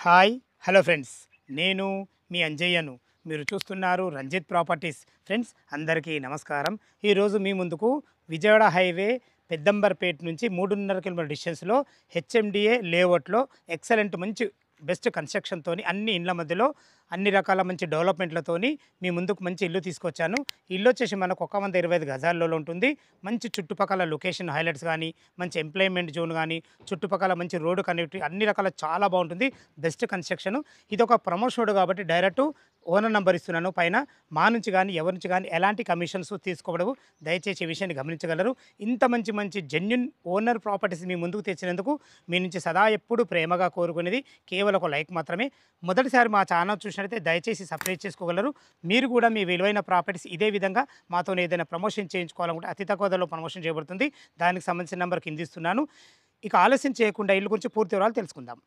Hi hello friends, నేను మీ అంజయ్యను. మీరు చూస్తున్నారు రంజిత్ ప్రాపర్టీస్. ఫ్రెండ్స్ అందరికీ నమస్కారం. ఈరోజు మీ ముందుకు విజయవాడ హైవే పెద్దంబర్పేట నుంచి 3.5 కిలోమీటర్ డిస్టెన్స్లో హెచ్ఎండిఏ లేఅవుట్లో ఎక్సలెంట్ మంచి బెస్ట్ కన్స్ట్రక్షన్తోని అన్ని ఇండ్ల మధ్యలో అన్ని రకాల మంచి డెవలప్మెంట్లతోని మీ ముందుకు మంచి ఇల్లు తీసుకొచ్చాను. ఇల్లు వచ్చేసి మనకు 125 గజాల్లో ఉంటుంది. మంచి చుట్టుపక్కల లొకేషన్ హైలైట్స్ కానీ, మంచి ఎంప్లాయ్మెంట్ జోన్ కానీ, చుట్టుపక్కల మంచి రోడ్డు కనెక్టివిటీ అన్ని రకాల చాలా బాగుంటుంది. Best construction. ఇది ఒక ప్రమోషన్ రోడ్ కాబట్టి డైరెక్ట్ ఓనర్ నెంబర్ ఇస్తున్నాను. పైన మా నుంచి కానీ ఎవరి నుంచి కానీ ఎలాంటి కమిషన్స్ తీసుకోవడవు. దయచేసి ఈ విషయాన్ని గమనించగలరు. ఇంత మంచి మంచి జెన్యున్ ఓనర్ ప్రాపర్టీస్ మీ ముందుకు తెచ్చినందుకు మీ నుంచి సదా ఎప్పుడు ప్రేమగా కోరుకునేది కేవలం ఒక లైక్ మాత్రమే. మొదటిసారి మా ఛానల్ చూసినట్లయితే దయచేసి సబ్స్క్రైబ్ చేసుకోగలరు. మీరు కూడా మీ విలువైన ప్రాపర్టీస్ ఇదే విధంగా మాతో ఏదైనా ప్రమోషన్ చేయించుకోవాలనుకుంటే అతి తక్కువ ధరలో ప్రమోషన్ చేయబడుతుంది. దానికి సంబంధించిన నెంబర్ కింద ఇస్తున్నాను. ఇక ఆలస్యం చేయకుండా ఇల్లు గురించి పూర్తి వివరాలు తెలుసుకుందాం.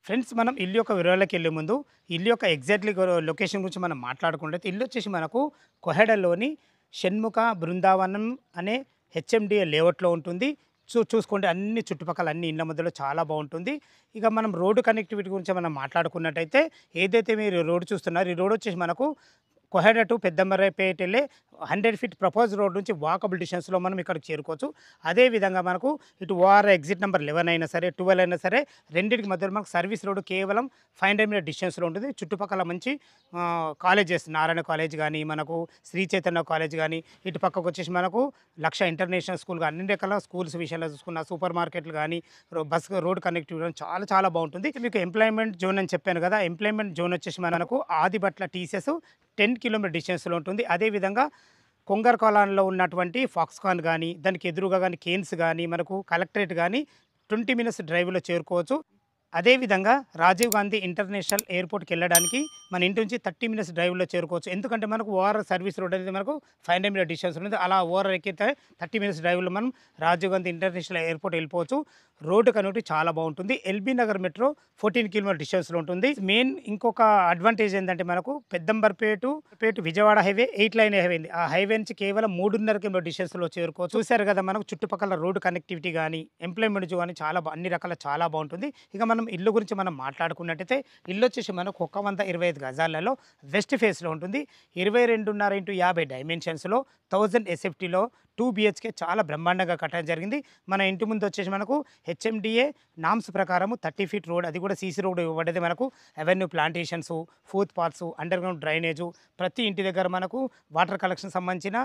ఫ్రెండ్స్, మనం ఇల్లు యొక్క వివరాలకు వెళ్ళే ముందు ఇల్లు యొక్క ఎగ్జాక్ట్లీ లొకేషన్ గురించి మనం మాట్లాడుకున్నట్లయితే ఇల్లు వచ్చేసి మనకు కొహెడలోని షణ్ముఖ బృందావనం అనే హెచ్ఎండిఏ లేఅవుట్లో ఉంటుంది. చూసుకోండి, అన్ని చుట్టుపక్కల అన్ని ఇళ్ళ మధ్యలో చాలా బాగుంటుంది. ఇక మనం రోడ్డు కనెక్టివిటీ గురించి మనం మాట్లాడుకున్నట్టయితే ఏదైతే మీరు రోడ్డు చూస్తున్నారో ఈ రోడ్ వచ్చేసి మనకు కొహెడ టు పెద్దంబర్పేట వెళ్ళే 100 ఫీట్ ప్రపోజ్ రోడ్ నుంచి వాకబుల్ డిస్టెన్స్లో మనం ఇక్కడికి చేరుకోవచ్చు. అదేవిధంగా మనకు ఇటు ఓఆర్ ఎగ్జిట్ నెంబర్ 11 అయినా సరే 12 అయినా సరే రెండింటికి మధ్యలో మనకు సర్వీస్ రోడ్ కేవలం 500 మీటర్ డిస్టెన్స్లో ఉంటుంది. చుట్టుపక్కల మంచి కాలేజెస్, నారాయణ కాలేజ్ కానీ, మనకు శ్రీ చైతన్య కాలేజ్ కానీ, ఇటు పక్కకు వచ్చేసి మనకు లక్ష ఇంటర్నేషనల్ స్కూల్ కానీ, అన్ని రకాల స్కూల్స్ విషయంలో చూసుకున్న సూపర్ మార్కెట్లు కానీ, బస్ రోడ్ కనెక్టివిటీ చాలా చాలా బాగుంటుంది. మీకు ఎంప్లాయ్మెంట్ జోన్ అని చెప్పాను కదా, ఎంప్లాయ్మెంట్ జోన్ వచ్చేసి మనకు ఆదిబట్ల టీసీఎస్ 10 కిలోమీటర్ డిస్టెన్స్లో ఉంటుంది. అదేవిధంగా కొంగర్ కాలాన్లో ఉన్నటువంటి ఫాక్స్కాన్ కానీ, దానికి ఎదురుగా కానీ కేన్స్ కానీ, మనకు కలెక్టరేట్ కానీ 20 మినిట్స్ డ్రైవ్లో చేరుకోవచ్చు. అదేవిధంగా రాజీవ్ గాంధీ ఇంటర్నేషనల్ ఎయిర్పోర్ట్కి వెళ్ళడానికి మన ఇంటి నుంచి 30 మినిట్స్ డ్రైవ్లో చేరుకోవచ్చు. ఎందుకంటే మనకు ఓఆర్ఆర్ సర్వీస్ రోడ్ అనేది మనకు 500 మీటర్ డిస్టెన్స్ ఉంటుంది. అలా ఓఆర్ఆర్ ఎక్కితే 30 మినిట్స్ డ్రైవ్లో మనం రాజీవ్ గాంధీ ఇంటర్నేషనల్ ఎయిర్పోర్ట్ వెళ్ళిపోవచ్చు. రోడ్డు కనెక్టివిటీ చాలా బాగుంటుంది. ఎల్బీ నగర్ మెట్రో 14 కిలోమీటర్ డిస్టెన్స్లో ఉంటుంది. మెయిన్ ఇంకొక అడ్వాంటేజ్ ఏంటంటే మనకు Peddamberpet Vijayawada highway 8 line highway ఉంది. ఆ హైవే నుంచి కేవలం 3.5 కిలోమీటర్ డిస్టెన్స్లో చేరుకోవచ్చు. చూశారు కదా, మనకు చుట్టుపక్కల రోడ్డు కనెక్టివిటీ కానీ, ఎంప్లాయ్మెంట్ కానీ చాలా అన్ని రకాల చాలా బాగుంటుంది. ఇక మనం ఇల్లు గురించి మనం మాట్లాడుకున్నట్టయితే ఇల్లు వచ్చేసి మనకు 125 గజాలలో వెస్ట్ ఫేస్లో ఉంటుంది. 22.5x50 డైమెన్షన్స్లో 1000 ఎస్ఎఫ్టీలో 2 BHK చాలా బ్రహ్మాండంగా కట్టడం జరిగింది. మన ఇంటి ముందు వచ్చేసి మనకు హెచ్ఎండిఏ నామ్స్ ప్రకారము 30 ఫీట్ రోడ్, అది కూడా సీసీ రోడ్ ఇవ్వబడ్డది. మనకు avenue plantations, footpaths, underground drainage, ప్రతి ఇంటి దగ్గర మనకు వాటర్ కలెక్షన్ సంబంధించిన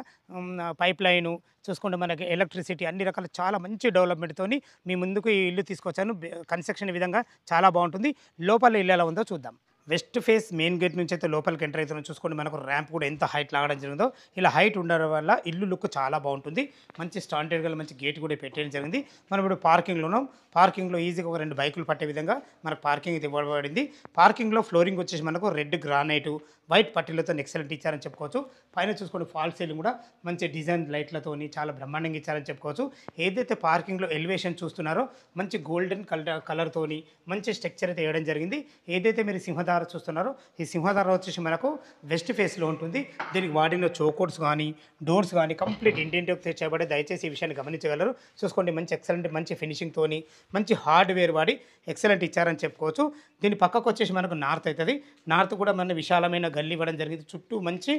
పైప్ లైను చూసుకుంటే మనకి ఎలక్ట్రిసిటీ అన్ని రకాల చాలా మంచి డెవలప్మెంట్తోని మీ ముందుకు ఈ ఇల్లు తీసుకొచ్చాను. కన్స్ట్రక్షన్ ఈ విధంగా చాలా బాగుంటుంది. లోపల ఇల్లు ఎలా ఉందో చూద్దాం. వెస్ట్ ఫేస్ మెయిన్ గేట్ నుంచి అయితే లోపలికి ఎంటర్ అవుతున్నాం. చూసుకోండి, మనకు ర్యాంప్ కూడా ఎంత హైట్ లాగడం జరిగిందో. ఇలా హైట్ ఉండడం వల్ల ఇల్లు లుక్ చాలా బాగుంటుంది. మంచి స్టాండర్డ్గా మంచి గేట్ కూడా పెట్టడం జరిగింది. మనం ఇప్పుడు పార్కింగ్లో ఉన్నాం. పార్కింగ్లో ఈజీగా ఒక 2 బైకులు పట్టే విధంగా మనకు పార్కింగ్ ఇది ఇవ్వబడింది. పార్కింగ్లో ఫ్లోరింగ్ వచ్చేసి మనకు రెడ్ గ్రానైట్ వైట్ పట్టీలతో ఎక్సలెంట్ ఇచ్చారని చెప్పుకోవచ్చు. పైన చూసుకోండి, ఫాల్ సీలింగ్ కూడా మంచి డిజైన్ లైట్లతోని చాలా బ్రహ్మాండంగా ఇచ్చారని చెప్పుకోవచ్చు. ఏదైతే పార్కింగ్లో ఎలివేషన్ చూస్తున్నారో మంచి గోల్డెన్ కలర్తోని మంచి స్ట్రక్చర్ అయితే వేయడం జరిగింది. ఏదైతే మీరు సింహదార చూస్తున్నారో ఈ సింహదార వచ్చేసి మనకు వెస్ట్ ఫేస్లో ఉంటుంది. దీనికి వాడిన చోకోట్స్ కానీ, డోర్స్ కానీ కంప్లీట్ ఇంటింటికి తెచ్చబడే. దయచేసి ఈ విషయాన్ని గమనించగలరు. చూసుకోండి, మంచి ఎక్సలెంట్ మంచి ఫినిషింగ్తోని మంచి హార్డ్వేర్ వాడి ఎక్సలెంట్ ఇచ్చారని చెప్పుకోవచ్చు. దీని పక్కకు వచ్చేసి మనకు నార్త్ అవుతుంది. నార్త్ కూడా మన విశాలమైన గల్లీ ఇవ్వడం జరిగింది. చుట్టూ మంచి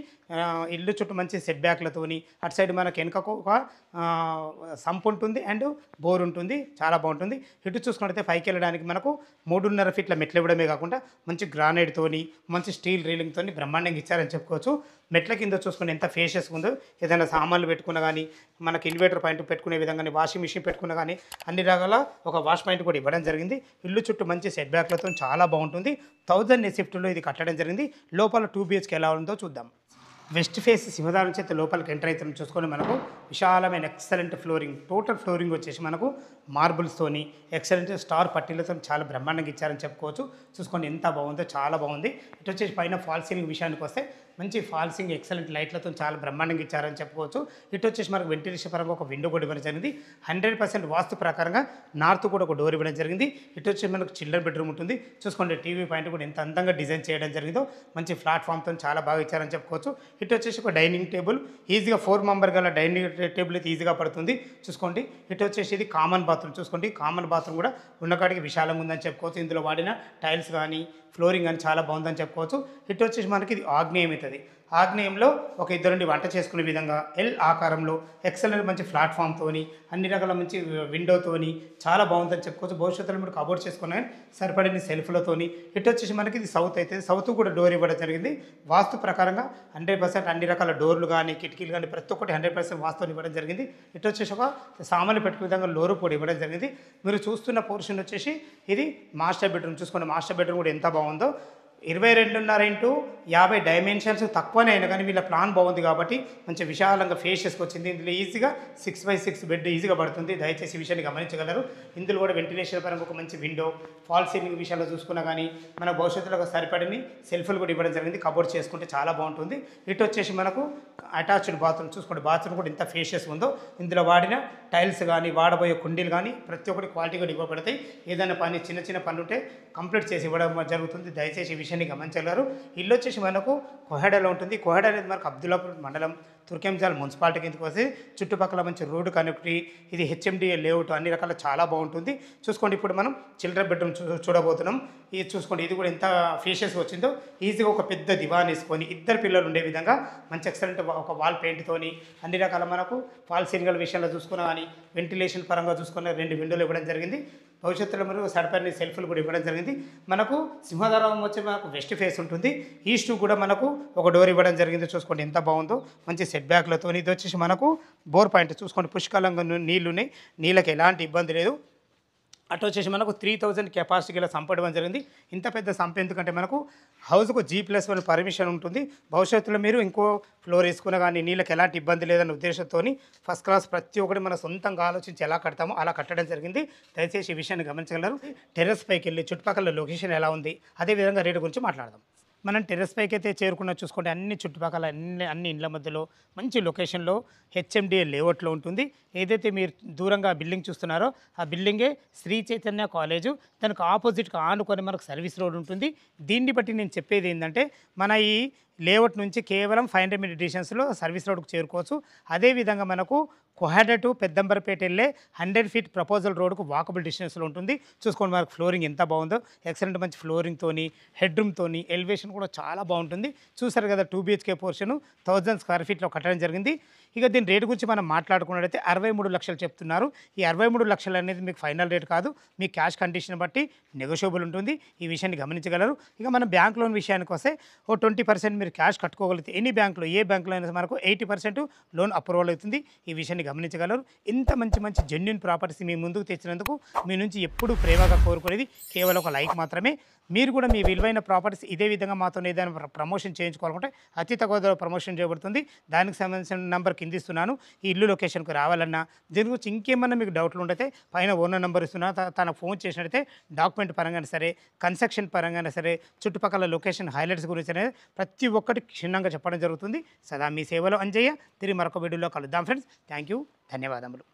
ఇల్లు చుట్టూ మంచి సెట్ బ్యాక్లతోని అటు సైడ్ మనకు వెనుకకు ఒక సంప్ ఉంటుంది అండ్ బోర్ ఉంటుంది. చాలా బాగుంటుంది. ఇటు చూసుకున్నట్లయితే పైకి వెళ్ళడానికి మనకు 3.5 ఫీట్ల మెట్లు ఇవ్వడమే కాకుండా మంచి గ్రానైట్తోని మంచి స్టీల్ రీలింగ్తోని బ్రహ్మాండంగా ఇచ్చారని చెప్పుకోవచ్చు. మెట్ల కింద చూసుకుని ఎంత ఫేషియస్గా ఉందో. ఏదైనా సామాన్లు పెట్టుకున్నా కానీ, మనకి ఇన్వర్టర్ పాయింట్ పెట్టుకునే విధంగా వాషింగ్ మిషన్ పెట్టుకున్నా కానీ అన్ని రకాల ఒక వాష్ పాయింట్ కూడా ఇవ్వడం జరిగింది. ఇల్లు చుట్టూ మంచి సెట్ బ్యాక్లతో చాలా బాగుంటుంది. 1000 ఎస్ఎఫ్టీలో ఇది కట్టడం జరిగింది. లోపల 2 BHK ఎలా ఉందో చూద్దాం. వెస్ట్ ఫేస్ సింహదార నుంచి అయితే లోపలికి ఎంటర్ అవుతాం. చూసుకొని మనకు విశాలమైన ఎక్సలెంట్ ఫ్లోరింగ్, టోటల్ ఫ్లోరింగ్ వచ్చేసి మనకు మార్బుల్స్తోని ఎక్సలెంట్ స్టార్ పట్టీలతో చాలా బ్రహ్మాండంగా ఇచ్చారని చెప్పుకోవచ్చు. చూసుకోండి ఎంత బాగుందో, చాలా బాగుంది. ఇటు వచ్చేసి పైన ఫాల్ సీలింగ్ విషయానికి వస్తే మంచి ఫాల్సింగ్ ఎక్సలెంట్ లైట్లతో చాలా బ్రహ్మాండంగా ఇచ్చారని చెప్పుకోవచ్చు. ఇటు వచ్చేసి మనకు వెంటిలేషన్ పరంగా ఒక విండో కూడా ఇవ్వడం జరిగింది. 100% వాస్తు ప్రకారంగా నార్త్ కూడా ఒక డోర్ ఇవ్వడం జరిగింది. ఇటు వచ్చి మనకు చిల్డ్రన్ బెడ్రూమ్ ఉంటుంది. చూసుకోండి టీవీ పాయింట్ కూడా ఎంత అందంగా డిజైన్ చేయడం జరిగిందో మంచి ప్లాట్ఫామ్తో చాలా బాగా ఇచ్చారని చెప్పుకోవచ్చు. ఇటు వచ్చేసి ఒక డైనింగ్ టేబుల్ ఈజీగా 4 మెంబర్ గల డైనింగ్ టేబుల్ అయితే ఈజీగా పడుతుంది. చూసుకోండి ఇటు వచ్చేసి ఇది కామన్ బాత్రూమ్. చూసుకోండి కామన్ బాత్రూమ్ కూడా ఉన్నకాడికి విశాలంగా ఉందని చెప్పుకోవచ్చు. ఇందులో వాడిన టైల్స్ కానీ ఫ్లోరింగ్ కానీ చాలా బాగుందని చెప్పుకోవచ్చు. ఇటు వచ్చేసి మనకి ఇది ఆగ్నేయం అవుతుంది. ఆగ్నేయంలో ఒక ఇద్దరు నుండి వంట చేసుకునే విధంగా ఎల్ ఆకారంలో ఎక్సలెంట్ మంచి ప్లాట్ఫామ్తోని అన్ని రకాల మంచి విండోతోని చాలా బాగుందని చెప్పుకోవచ్చు. భవిష్యత్తులో మీరు కబోర్డ్ చేసుకున్న సరిపడిన సెల్ఫ్లతోని. ఇటు వచ్చేసి మనకి ఇది సౌత్ అయితే సౌత్ కూడా డోర్ ఇవ్వడం జరిగింది. వాస్తు ప్రకారంగా 100% అన్ని రకాల డోర్లు కానీ కిటికీలు కానీ ప్రతి ఒక్కటి 100% వాస్తుని ఇవ్వడం జరిగింది. ఇటు వచ్చేసి ఒక సామాన్లు పెట్టుకునే విధంగా లోరు కూడా ఇవ్వడం జరిగింది. మీరు చూస్తున్న పోర్షన్ వచ్చేసి ఇది మాస్టర్ బెడ్రూమ్. చూసుకోండి మాస్టర్ బెడ్రూమ్ కూడా ఎంత బాగుందో. 22.5 x 50 డైమెన్షన్స్ తక్కువనే అయినా కానీ వీళ్ళ ప్లాన్ బాగుంది కాబట్టి మంచి విశాలంగా ఫేషియస్కి వచ్చింది. ఇందులో ఈజీగా 6x6 బెడ్ ఈజీగా పడుతుంది. దయచేసి ఈ విషయాన్ని గమనించగలరు. ఇందులో కూడా వెంటిలేషన్ పరంగా ఒక మంచి విండో ఫాల్ సీలింగ్ విషయాల్లో చూసుకున్నా కానీ మన భవిష్యత్తులో ఒక సరిపడిని సెల్ఫ్లు కూడా ఇవ్వడం జరిగింది. కబోర్డ్ చేసుకుంటే చాలా బాగుంటుంది. ఇటు వచ్చేసి మనకు అటాచ్డ్ బాత్రూమ్. చూసుకోండి బాత్రూమ్ కూడా ఎంత ఫేషియస్ ఉందో. ఇందులో వాడిన టైల్స్ కానీ వాడబోయే కుండీలు కానీ ప్రతి ఒక్కటి క్వాలిటీ కూడా ఇవ్వబడతాయి. ఏదైనా పని చిన్న పనులు ఉంటే కంప్లీట్ చేసి ఇవ్వడం జరుగుతుంది. దయచేసి ఈ విషయాన్ని గమనించగలరు. ఇల్లు వచ్చేసి మనకు కోహెడలో ఉంటుంది. కోహెడ అనేది మనకు అబ్దుల్లాపూర్ మండలం తుర్కెంజాల్ మున్సిపాలిటీ కిందకి వస్తే చుట్టుపక్కల మంచి రోడ్డు కనెక్టివిటీ ఇది హెచ్ఎండిఏ లేఅవుట్ అన్ని రకాల చాలా బాగుంటుంది. చూసుకోండి ఇప్పుడు మనం చిల్డ్రన్ బెడ్రూమ్ చూడబోతున్నాం. ఇది చూసుకోండి ఇది కూడా ఎంత ఫేషియస్గా వచ్చిందో. ఈజీగా ఒక పెద్ద దివాన్ వేసుకొని ఇద్దరు పిల్లలు ఉండే విధంగా మంచి ఎక్సలెంట్ ఒక వాల్ పెయింట్తోని అన్ని రకాల మనకు ఫాల్ సీలింగ్ విషయంలో చూసుకున్నా కానీ వెంటిలేషన్ పరంగా చూసుకున్న 2 విండోలు ఇవ్వడం జరిగింది. భవిష్యత్తులో మరియు సరిపడిన సెల్ఫ్లు కూడా ఇవ్వడం జరిగింది. మనకు సింహద్వారం వచ్చి మనకు వెస్ట్ ఫేస్ ఉంటుంది. ఈస్ట్ కూడా మనకు ఒక డోర్ ఇవ్వడం జరిగింది. చూసుకోండి ఎంత బాగుందో మంచి సెట్ బ్యాక్లతో. ఇది వచ్చేసి మనకు బోర్ పాయింట్. చూసుకోండి పుష్కలంగా నీళ్ళు ఉన్నాయి. నీళ్ళకి ఎలాంటి ఇబ్బంది లేదు. అటు వచ్చేసి మనకు 3000 కెపాసిటీ గల సంప్ ఇవ్వడం జరిగింది. ఇంత పెద్ద సంప్ ఎందుకంటే మనకు హౌస్కు G+1 పర్మిషన్ ఉంటుంది. భవిష్యత్తులో మీరు ఇంకో ఫ్లోర్ వేసుకున్నా కానీ నీళ్ళకి ఎలాంటి ఇబ్బంది లేదన్న ఉద్దేశంతో ఫస్ట్ క్లాస్ ప్రతి ఒక్కటి మన సొంతంగా ఆలోచించి ఎలా కడతామో అలా కట్టడం జరిగింది. దయచేసి ఈ విషయాన్ని గమనించగలరు. టెర్రస్ పైకి వెళ్ళి చుట్టుపక్కల లొకేషన్ ఎలా ఉంది అదేవిధంగా రేటు గురించి మాట్లాడదాం. మనం టెర్రస్ పైకి అయితే చేరుకున్న చూసుకుంటే అన్ని చుట్టుపక్కల అన్ని ఇండ్ల మధ్యలో మంచి లొకేషన్లో హెచ్ఎండిఏ లేఅవుట్లో ఉంటుంది. ఏదైతే మీరు దూరంగా బిల్డింగ్ చూస్తున్నారో ఆ బిల్డింగే శ్రీ చైతన్య కాలేజు. దానికి ఆపోజిట్గా ఆనుకొని మనకు సర్వీస్ రోడ్ ఉంటుంది. దీన్ని బట్టి నేను చెప్పేది ఏంటంటే మన ఈ లేఅవుట్ నుంచి కేవలం 500 మీటర్ డిస్టెన్స్లో సర్వీస్ రోడ్కు చేరుకోవచ్చు. అదేవిధంగా మనకు కొహెడ టు పెద్దంబర్పేట వెళ్ళే 100 ఫీట్ ప్రపోజల్ రోడ్కు వాకబుల్ డిస్టెన్స్లో ఉంటుంది. చూసుకోండి మనకు ఫ్లోరింగ్ ఎంత బాగుందో. ఎక్సలెంట్ మంచి ఫ్లోరింగ్తోని హెడ్రూమ్తోని ఎలివేషన్ కూడా చాలా బాగుంటుంది. చూసారు కదా 2 BHK పోర్షన్ 1000 స్క్వేర్ ఫీట్లో కట్టడం జరిగింది. ఇక దీని రేటు గురించి మనం మాట్లాడుకున్నట్టయితే 63 లక్షలు చెప్తున్నారు. ఈ 63 లక్షలు అనేది మీకు ఫైనల్ రేట్ కాదు. మీ క్యాష్ కండిషన్ బట్టి నెగోషియబుల్ ఉంటుంది. ఈ విషయాన్ని గమనించగలరు. ఇక మనం బ్యాంక్ లోన్ విషయానికి వస్తే 20% మీరు క్యాష్ కట్టుకోగలిగితే ఎనీ బ్యాంకులో ఏ బ్యాంకులో అయినా మనకు 80% లోన్ అప్రూవల్ అవుతుంది. ఈ విషయాన్ని గమనించగలరు. ఇంత మంచి జెన్యూన్ ప్రాపర్టీస్ మీ ముందుకు తెచ్చినందుకు మీ నుంచి ఎప్పుడు ప్రేమగా కోరుకునేది కేవలం ఒక లైక్ మాత్రమే. మీరు కూడా మీ విలువైన ప్రాపర్టీస్ ఇదే విధంగా మాతో ఏదైనా ప్రమోషన్ చేయించుకోవాలనుకుంటే అతి తక్కువ ధర ప్రమోషన్ చేయబడుతుంది. దానికి సంబంధించిన నెంబర్ కింద ఇస్తున్నాను. ఈ ఇల్లు లొకేషన్కి రావాలన్నా దీని గురించి ఇంకేమన్నా మీకు డౌట్లు ఉంటే పైన ఓనర్ నెంబర్ ఇస్తున్నా తనకు ఫోన్ చేసినట్టయితే డాక్యుమెంట్ పరంగా సరే కన్స్ట్రక్షన్ పరంగా సరే చుట్టుపక్కల లొకేషన్ హైలైట్స్ గురించి అనేది ప్రతి ఒక్కటి క్షుణ్ణంగా చెప్పడం జరుగుతుంది. సదా మీ సేవలో అంజయ్య. తిరిగి మరొక వీడియోలో కలుద్దాం ఫ్రెండ్స్. Thank you. ధన్యవాదములు.